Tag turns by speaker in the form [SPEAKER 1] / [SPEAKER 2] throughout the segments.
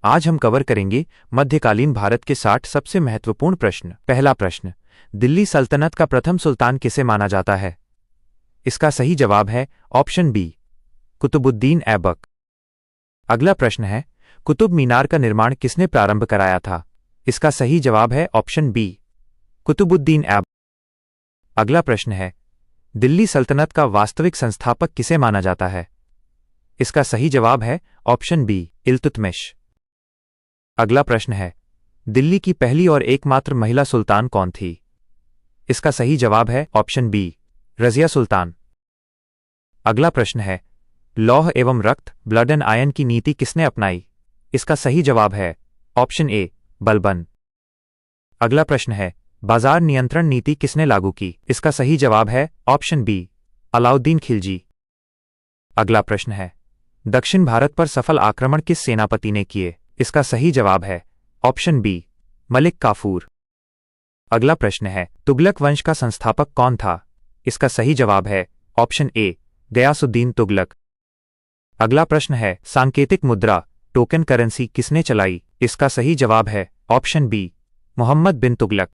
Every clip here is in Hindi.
[SPEAKER 1] आज हम कवर करेंगे मध्यकालीन भारत के 60 सबसे महत्वपूर्ण प्रश्न। पहला प्रश्न, दिल्ली सल्तनत का प्रथम सुल्तान किसे माना जाता है? इसका सही जवाब है ऑप्शन बी, कुतुबुद्दीन ऐबक। अगला प्रश्न है, कुतुब मीनार का निर्माण किसने प्रारंभ कराया था? इसका सही जवाब है ऑप्शन बी, कुतुबुद्दीन ऐबक। अगला प्रश्न है, दिल्ली सल्तनत का वास्तविक संस्थापक किसे माना जाता है? इसका सही जवाब है ऑप्शन बी, इल्तुतमिश। अगला प्रश्न है, दिल्ली की पहली और एकमात्र महिला सुल्तान कौन थी? इसका सही जवाब है ऑप्शन बी, रजिया सुल्तान। अगला प्रश्न है, लौह एवं रक्त ब्लड एंड आयन की नीति किसने अपनाई? इसका सही जवाब है ऑप्शन ए, बलबन। अगला प्रश्न है, बाजार नियंत्रण नीति किसने लागू की? इसका सही जवाब है ऑप्शन बी, अलाउद्दीन खिलजी। अगला प्रश्न है, दक्षिण भारत पर सफल आक्रमण किस सेनापति ने किए? इसका सही जवाब है ऑप्शन बी, मलिक काफूर। अगला प्रश्न है, तुगलक वंश का संस्थापक कौन था? इसका सही जवाब है ऑप्शन ए, गयासुद्दीन तुगलक। अगला प्रश्न है, सांकेतिक मुद्रा टोकन करेंसी किसने चलाई? इसका सही जवाब है ऑप्शन बी, मोहम्मद बिन तुगलक।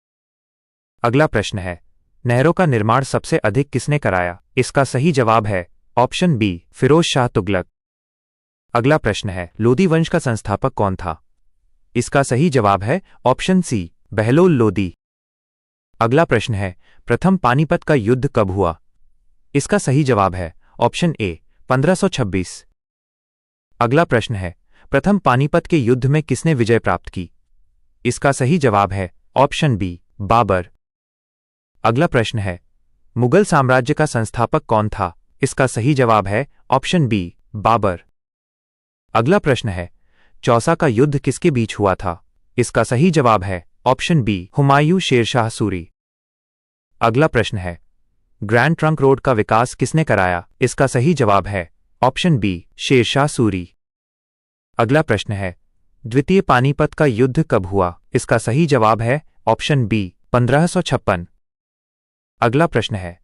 [SPEAKER 1] अगला प्रश्न है, नहरों का निर्माण सबसे अधिक किसने कराया? इसका सही जवाब है ऑप्शन बी, फिरोज शाह तुगलक। अगला प्रश्न है, लोदी वंश का संस्थापक कौन था? इसका सही जवाब है ऑप्शन सी, बहलोल लोदी। अगला प्रश्न है, प्रथम पानीपत का युद्ध कब हुआ? इसका सही जवाब है ऑप्शन ए, 1526। अगला प्रश्न है, प्रथम पानीपत के युद्ध में किसने विजय प्राप्त की? इसका सही जवाब है ऑप्शन बी, बाबर। अगला प्रश्न है, मुगल साम्राज्य का संस्थापक कौन था? इसका सही जवाब है ऑप्शन बी, बाबर। अगला प्रश्न है, चौसा का युद्ध किसके बीच हुआ था? इसका सही जवाब है ऑप्शन बी, हुमायूं शेरशाह सूरी। अगला प्रश्न है, ग्रैंड ट्रंक रोड का विकास किसने कराया? इसका सही जवाब है ऑप्शन बी, शेरशाह सूरी। अगला प्रश्न है, द्वितीय पानीपत का युद्ध कब हुआ? इसका सही जवाब है ऑप्शन बी, 1556। अगला प्रश्न है,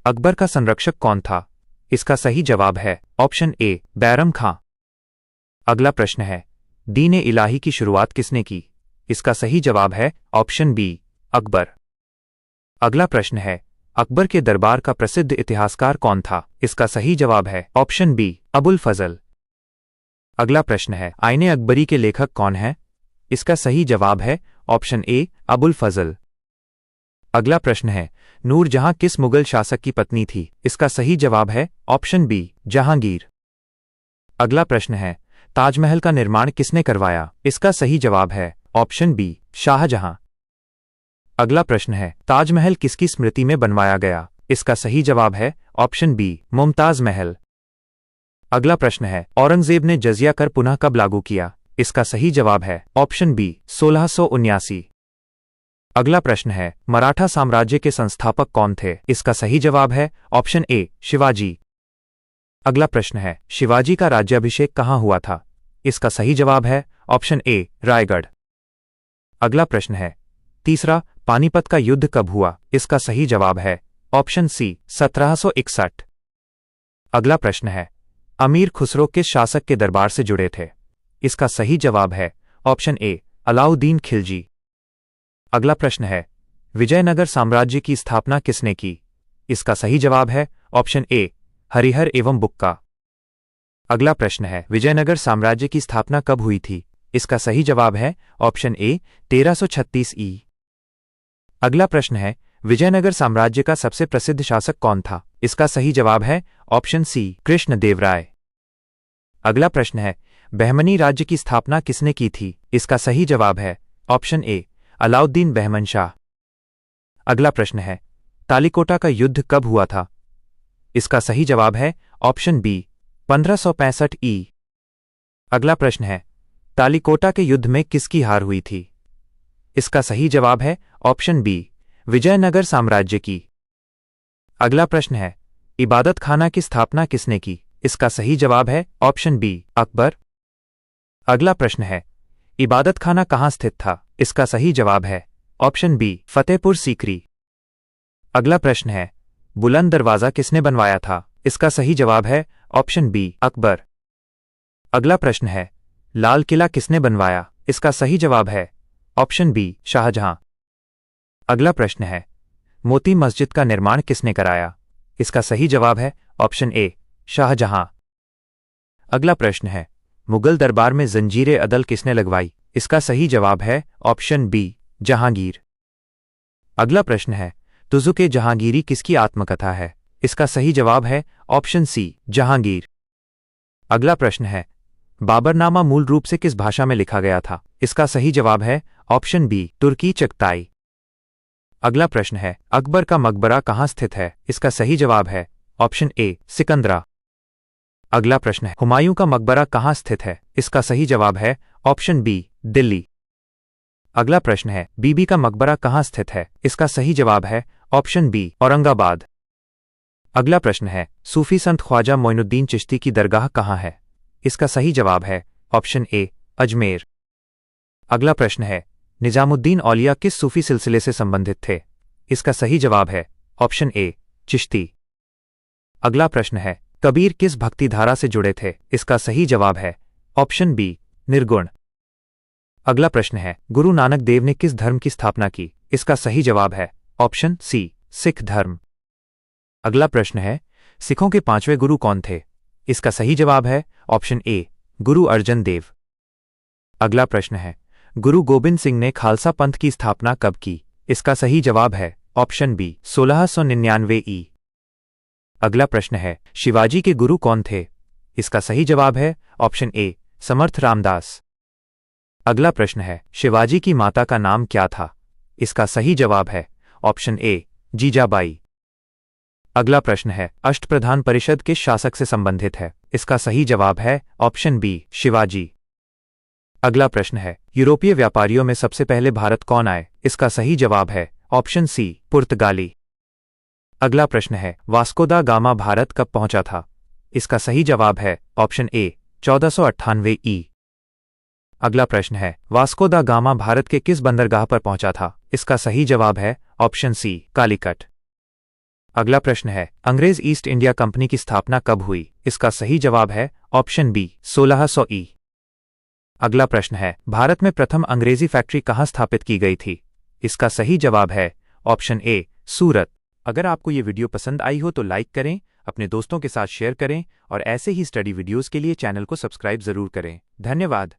[SPEAKER 1] अकबर का संरक्षक कौन था? इसका सही जवाब है ऑप्शन ए, बैरम खां। अगला प्रश्न है, दीन-ए इलाही की शुरुआत किसने की? इसका सही जवाब है ऑप्शन बी, अकबर। अगला प्रश्न है, अकबर के दरबार का प्रसिद्ध इतिहासकार कौन था? इसका सही जवाब है ऑप्शन बी, अबुल फजल। अगला प्रश्न है, आईने अकबरी के लेखक कौन हैं? इसका सही जवाब है ऑप्शन ए, अबुल फजल। अगला प्रश्न है, नूरजहां किस मुगल शासक की पत्नी थी? इसका सही जवाब है ऑप्शन बी, जहांगीर। अगला प्रश्न है, ताजमहल का निर्माण किसने करवाया? इसका सही जवाब है ऑप्शन बी, शाहजहां। अगला प्रश्न है, ताजमहल किसकी स्मृति में बनवाया गया? इसका सही जवाब है ऑप्शन बी, मुमताज महल। अगला प्रश्न है, औरंगजेब ने जजिया कर पुनः कब लागू किया? इसका सही जवाब है ऑप्शन बी, 1679। अगला प्रश्न है, मराठा साम्राज्य के संस्थापक कौन थे? इसका सही जवाब है ऑप्शन ए, शिवाजी। अगला प्रश्न है, शिवाजी का राज्याभिषेक कहाँ हुआ था? इसका सही जवाब है ऑप्शन ए, रायगढ़। अगला प्रश्न है, तीसरा पानीपत का युद्ध कब हुआ? इसका सही जवाब है ऑप्शन सी, 1761। अगला प्रश्न है, अमीर खुसरो किस शासक के दरबार से जुड़े थे? इसका सही जवाब है ऑप्शन ए, अलाउद्दीन खिलजी। अगला प्रश्न है, विजयनगर साम्राज्य की स्थापना किसने की? इसका सही जवाब है ऑप्शन ए, हरिहर एवं बुक्का। अगला प्रश्न है, विजयनगर साम्राज्य की स्थापना कब हुई थी? इसका सही जवाब है ऑप्शन ए, 1336 ई। अगला प्रश्न है, विजयनगर साम्राज्य का सबसे प्रसिद्ध शासक कौन था? इसका सही जवाब है ऑप्शन सी, कृष्णदेवराय। अगला प्रश्न है, बहमनी राज्य की स्थापना किसने की थी? इसका सही जवाब है ऑप्शन ए, अलाउद्दीन बहमन शाह। अगला प्रश्न है, तालिकोटा का युद्ध कब हुआ था? इसका सही जवाब है ऑप्शन बी, 1565 ई। अगला प्रश्न है, तालिकोटा के युद्ध में किसकी हार हुई थी? इसका सही जवाब है ऑप्शन बी, विजयनगर साम्राज्य की। अगला प्रश्न है, इबादत खाना की स्थापना किसने की? इसका सही जवाब है ऑप्शन बी, अकबर। अगला प्रश्न है, इबादत खाना कहाँ स्थित था? इसका सही जवाब है ऑप्शन बी, फतेहपुर सीकरी। अगला प्रश्न है, बुलंद दरवाजा किसने बनवाया था? इसका सही जवाब है ऑप्शन बी, अकबर। अगला प्रश्न है, लाल किला किसने बनवाया? इसका सही जवाब है ऑप्शन बी शाहजहां। अगला प्रश्न है, मोती मस्जिद का निर्माण किसने कराया? इसका सही जवाब है ऑप्शन ए शाहजहां। अगला प्रश्न है, मुगल दरबार में जंजीरे अदल किसने लगवाई? इसका सही जवाब है ऑप्शन बी जहांगीर। अगला प्रश्न है, तुज़ुक-ए जहांगीरी किसकी आत्मकथा है? इसका सही जवाब है ऑप्शन सी जहांगीर। अगला प्रश्न है, बाबरनामा मूल रूप से किस भाषा में लिखा गया था? इसका सही जवाब है ऑप्शन बी तुर्की चगताई। अगला प्रश्न है, अकबर का मकबरा कहाँ स्थित है? इसका सही जवाब है ऑप्शन ए सिकंदरा। अगला प्रश्न है, हुमायूं का मकबरा कहाँ स्थित है? इसका सही जवाब है ऑप्शन बी दिल्ली। अगला प्रश्न है, बीबी का मकबरा कहाँ स्थित है? इसका सही जवाब है ऑप्शन बी औरंगाबाद। अगला प्रश्न है, सूफी संत ख्वाजा मोइनुद्दीन चिश्ती की दरगाह कहाँ है? इसका सही जवाब है ऑप्शन ए अजमेर। अगला प्रश्न है, निजामुद्दीन औलिया किस सूफी सिलसिले से संबंधित थे? इसका सही जवाब है ऑप्शन ए चिश्ती। अगला प्रश्न है, कबीर किस भक्तिधारा से जुड़े थे? इसका सही जवाब है ऑप्शन बी निर्गुण। अगला प्रश्न है, गुरु नानक देव ने किस धर्म की स्थापना की? इसका सही जवाब है ऑप्शन सी सिख धर्म। अगला प्रश्न है, सिखों के 5वें गुरु कौन थे? इसका सही जवाब है ऑप्शन ए गुरु अर्जन देव। अगला प्रश्न है, गुरु गोबिंद सिंह ने खालसा पंथ की स्थापना कब की? इसका सही जवाब है ऑप्शन बी 1699 ई। अगला प्रश्न है, शिवाजी के गुरु कौन थे? इसका सही जवाब है ऑप्शन ए समर्थ रामदास। अगला प्रश्न है, शिवाजी की माता का नाम क्या था? इसका सही जवाब है ऑप्शन ए जीजाबाई। अगला प्रश्न है, अष्टप्रधान परिषद किस शासक से संबंधित है? इसका सही जवाब है ऑप्शन बी शिवाजी। अगला प्रश्न है, यूरोपीय व्यापारियों में सबसे पहले भारत कौन आए? इसका सही जवाब है ऑप्शन सी पुर्तगाली। अगला प्रश्न है, वास्को दा गामा भारत कब पहुंचा था? इसका सही जवाब है ऑप्शन ए 1498 ई। अगला प्रश्न है, वास्को दा गामा भारत के किस बंदरगाह पर पहुंचा था? इसका सही जवाब है ऑप्शन सी कालीकट। अगला प्रश्न है, अंग्रेज ईस्ट इंडिया कंपनी की स्थापना कब हुई? इसका सही जवाब है ऑप्शन बी 1600 ई। अगला प्रश्न है, भारत में प्रथम अंग्रेजी फैक्ट्री कहाँ स्थापित की गई थी? इसका सही जवाब है ऑप्शन ए सूरत। अगर आपको ये वीडियो पसंद आई हो तो लाइक करें, अपने दोस्तों के साथ शेयर करें और ऐसे ही स्टडी वीडियोस के लिए चैनल को सब्सक्राइब जरूर करें। धन्यवाद।